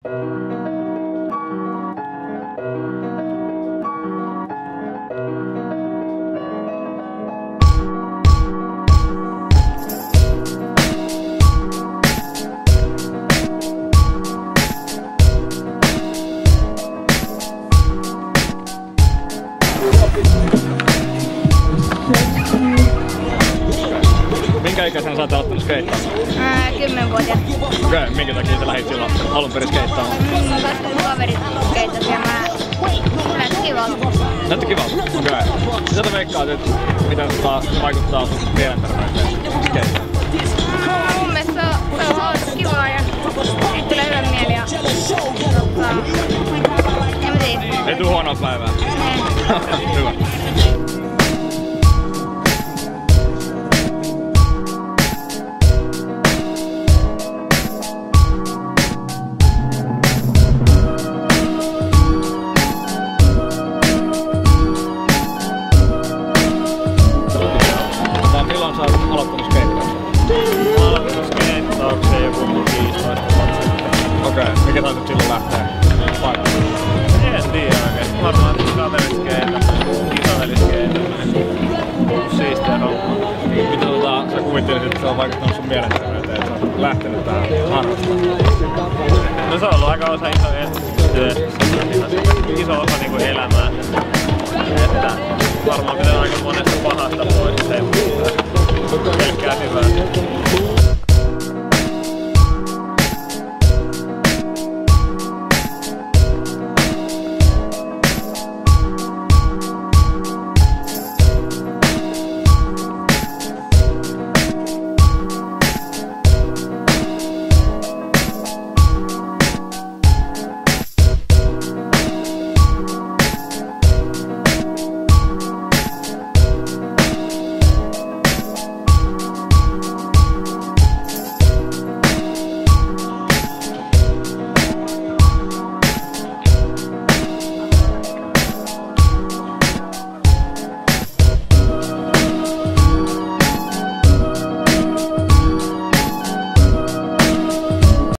Minkä ikäisenä sä oot aloittanut skeittaamaan? 10-vuotias. Okei, minkä takia sä lähdit silloin alun perin skeittaamaan? Koska mun kaverit skeittasi ja näytti kivalta. Näytti kivalta? Okei. Mitä sä veikkaat, että mitä se vaikuttaa sun mielenterveyteen skeittaamaan? Mun mielestä se on hauska kivaa ja siitä tulee hyvä mieli ja en mä tiedä. Ei tuu huonoa päivää? Ei. Hyvä. Milloin sä oot aloittanut skeittauksen? Mä oon aloittanut skeittauksen joku 15 vuotta sitten. Okei, mikä sä nyt silloin lähtee paikalle? En tiedä oikeesti. Varmaan kaveriskeitä, isoveliskeitä. Siistiä hommaa. Mitä sä kuvittelisit, että se on vaikuttanut sun mielenterveyteen, että sä oot lähtenyt tähän harrastamaan? No se on ollut aika osa isojen työ.